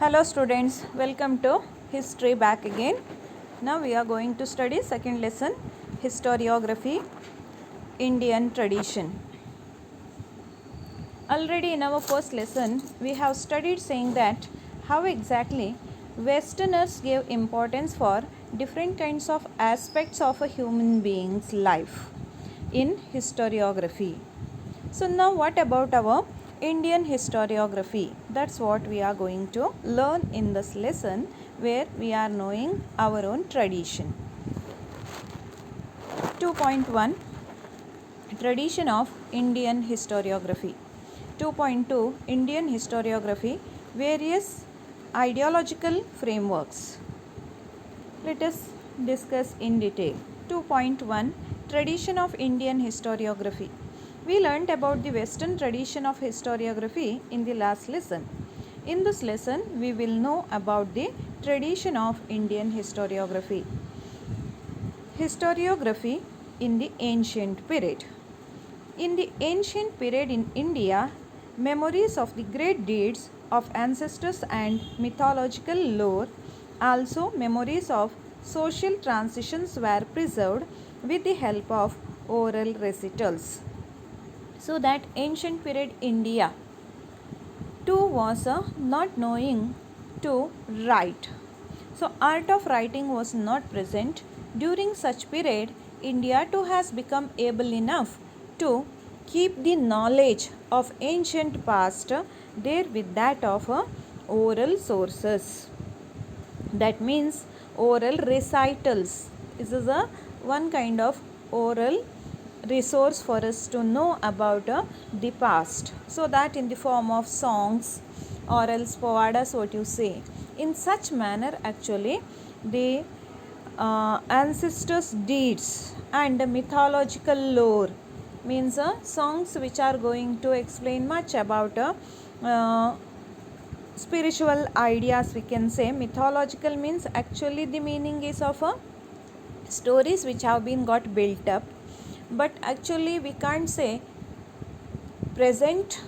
Hello students, welcome to History back again. Now we are going to study second lesson, Historiography, Indian Tradition. Already in our first lesson, we have studied saying that how exactly Westerners gave importance for different kinds of aspects of a human being's life in historiography. So now what about our Indian historiography? That's what we are going to learn in this lesson, where we are knowing our own tradition. 2.1 Tradition of Indian historiography. 2.2 Indian historiography, various ideological frameworks. Let us discuss in detail. 2.1 Tradition of Indian historiography. We learnt about the Western tradition of historiography in the last lesson. In this lesson, we will know about the tradition of Indian historiography. Historiography in the ancient period. In the ancient period in India, memories of the great deeds of ancestors and mythological lore, also memories of social transitions, were preserved with the help of oral recitals. So that ancient period India too was not knowing to write. So art of writing was not present. During such period, India too has become able enough to keep the knowledge of ancient past there with that of oral sources. That means oral recitals. This is a one kind of oral resource for us to know about the past. So that in the form of songs or else povadas, what you say. In such manner, actually, the ancestors' deeds and the mythological lore means songs which are going to explain much about spiritual ideas, we can say. Mythological means actually the meaning is of stories which have been got built up, but actually we can't say present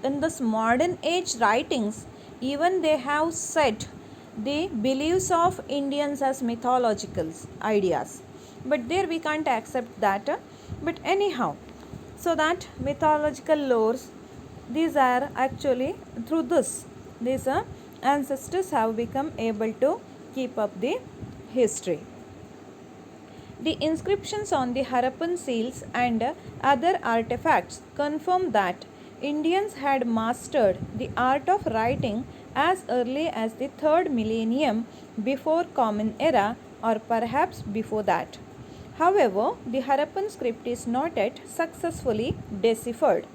in this modern age writings, even they have said the beliefs of Indians as mythological ideas, but there we can't accept that. But anyhow, so that mythological lores, these are actually through this, these ancestors have become able to keep up the history. The inscriptions on the Harappan seals and other artifacts confirm that Indians had mastered the art of writing as early as the 3rd millennium before Common Era, or perhaps before that. However, the Harappan script is not yet successfully deciphered.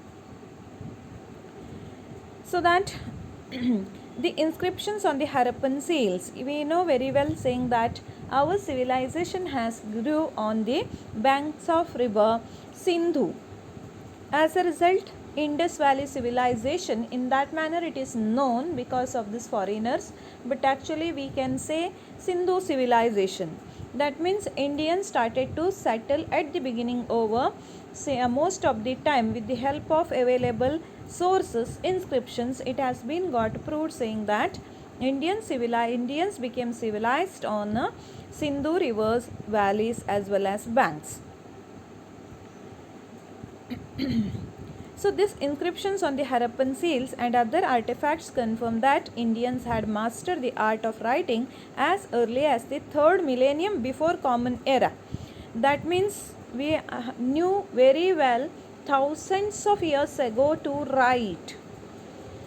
So that the inscriptions on the Harappan seals, we know very well saying that our civilization has grew on the banks of river Sindhu. As a result, Indus Valley civilization, in that manner it is known because of these foreigners, but actually we can say Sindhu civilization. That means Indians started to settle at the beginning over, say, most of the time with the help of available sources, inscriptions, it has been got proved saying that Indians became civilized on Sindhu rivers, valleys as well as banks. So these inscriptions on the Harappan seals and other artifacts confirm that Indians had mastered the art of writing as early as the 3rd millennium before Common Era. That means we knew very well thousands of years ago to write.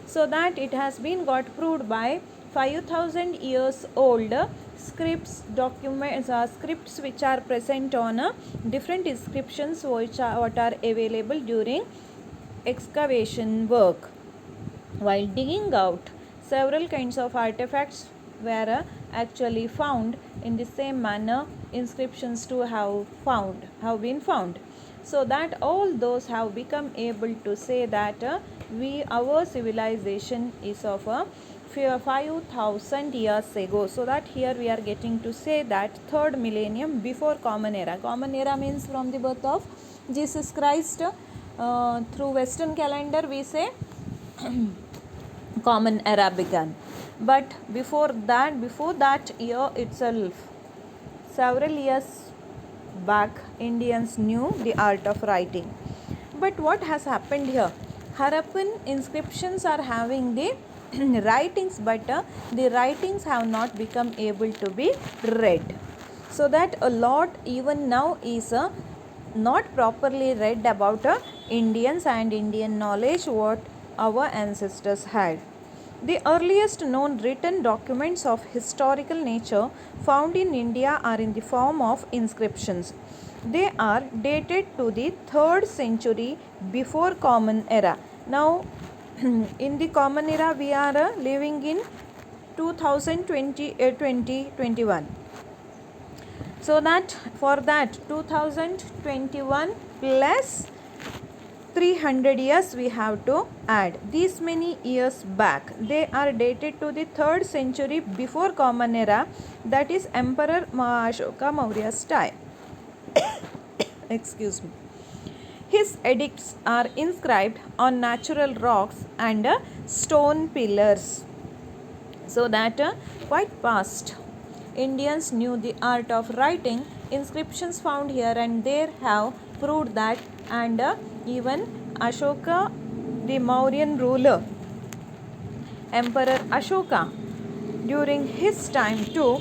So that it has been got proved by 5000 years old scripts, documents, scripts which are present on different inscriptions what are available during excavation work. While digging out, several kinds of artifacts were actually found. In the same manner, inscriptions too have been found. So that all those have become able to say that our civilization is of 5000 years ago. So that here we are getting to say that 3rd millennium before Common Era. Common Era means from the birth of Jesus Christ. Through Western calendar we say Common Era began. But before that year itself, several years back, Indians knew the art of writing. But what has happened here? Harappan inscriptions are having the writings, but the writings have not become able to be read. So that a lot even now is not properly read about Indians and Indian knowledge what our ancestors had. The earliest known written documents of historical nature found in India are in the form of inscriptions. They are dated to the 3rd century before Common Era. Now, in the Common Era, we are living in 2021. So that for that 2021 plus 300 years we have to add. These many years back, they are dated to the 3rd century before Common Era, that is Emperor Ashoka Maurya's time. Excuse me. His edicts are inscribed on natural rocks and stone pillars. So that quite past Indians knew the art of writing. Inscriptions found here and there have proved that, and even Ashoka, the Mauryan ruler, Emperor Ashoka, during his time too,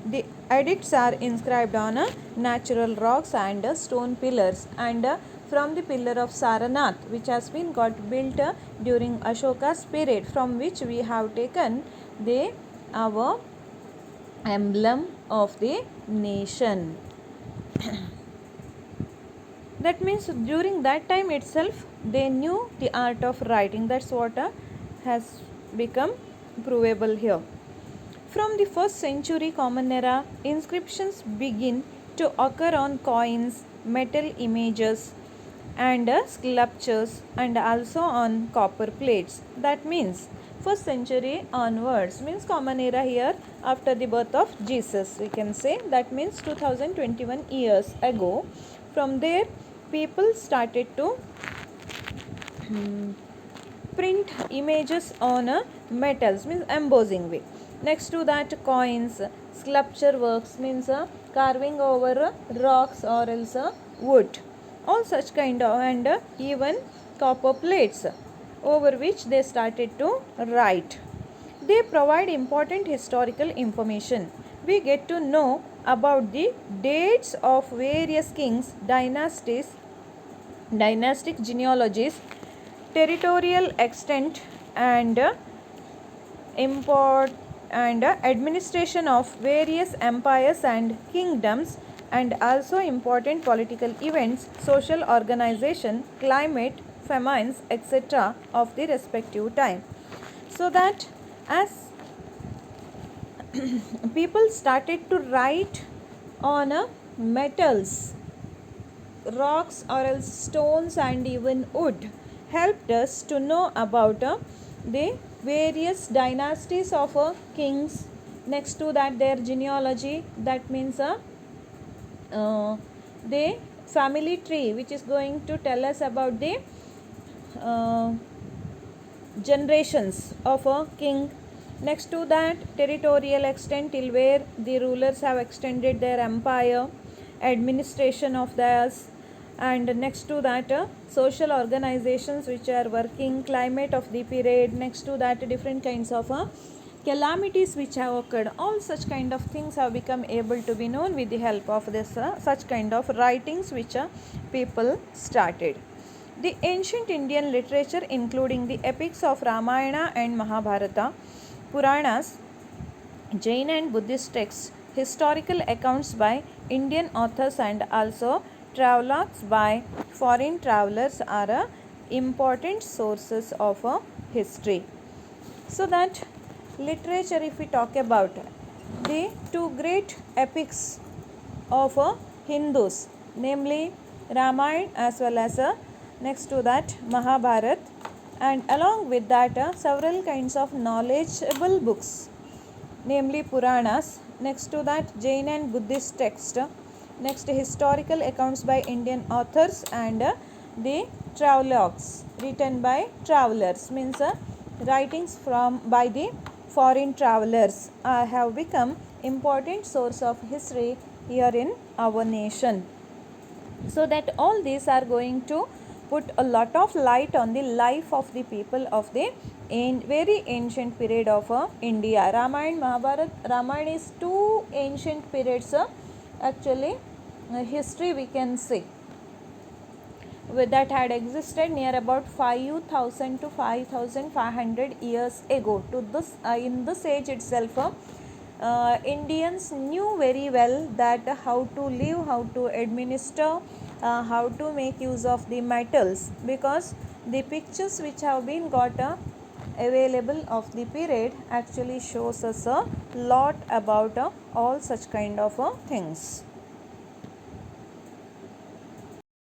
the edicts are inscribed on natural rocks and stone pillars, and from the pillar of Saranath, which has been got built during Ashoka's period, from which we have taken our emblem of the nation. That means during that time itself they knew the art of writing. That's what has become provable here. From the 1st century Common Era, inscriptions begin to occur on coins, metal images and sculptures, and also on copper plates. That means 1st century onwards, means Common Era here after the birth of Jesus, we can say. That means 2021 years ago. From there people started to print images on metals, means embossing way. Next to that, coins, sculpture works, means carving over rocks or else wood, all such kind of, and even copper plates over which they started to write. They provide important historical information. We get to know about the dates of various kings, dynasties, dynastic genealogies, territorial extent and import and administration of various empires and kingdoms, and also important political events, social organization, climate, famines, etc. of the respective time. So that as people started to write on metals, rocks or else stones and even wood, helped us to know about the various dynasties of kings. Next to that, their genealogy, that means the family tree, which is going to tell us about the generations of a king. Next to that, territorial extent, till where the rulers have extended their empire, administration of theirs, and next to that social organizations which are working, climate of the period. Next to that, different kinds of calamities which have occurred. All such kind of things have become able to be known with the help of this such kind of writings which people started. The ancient Indian literature, including the epics of Ramayana and Mahabharata, Puranas, Jain and Buddhist texts, historical accounts by Indian authors, and also travelogues by foreign travelers are important sources of history. So that literature, if we talk about the two great epics of Hindus, namely Ramayana as well as next to that Mahabharata, and along with that several kinds of knowledgeable books, namely Puranas. Next to that, Jain and Buddhist text. Next, historical accounts by Indian authors, and the travelogues written by travelers, means writings from by the foreign travelers have become important source of history here in our nation. So that all these are going to put a lot of light on the life of the people of the very ancient period of India. Ramayana, Mahabharat, Ramayana is two ancient periods actually history we can say that had existed near about 5000 to 5500 years ago. To this in this age itself Indians knew very well that how to live, how to administer, how to make use of the metals, because the pictures which have been got available of the period actually shows us a lot about all such kind of things.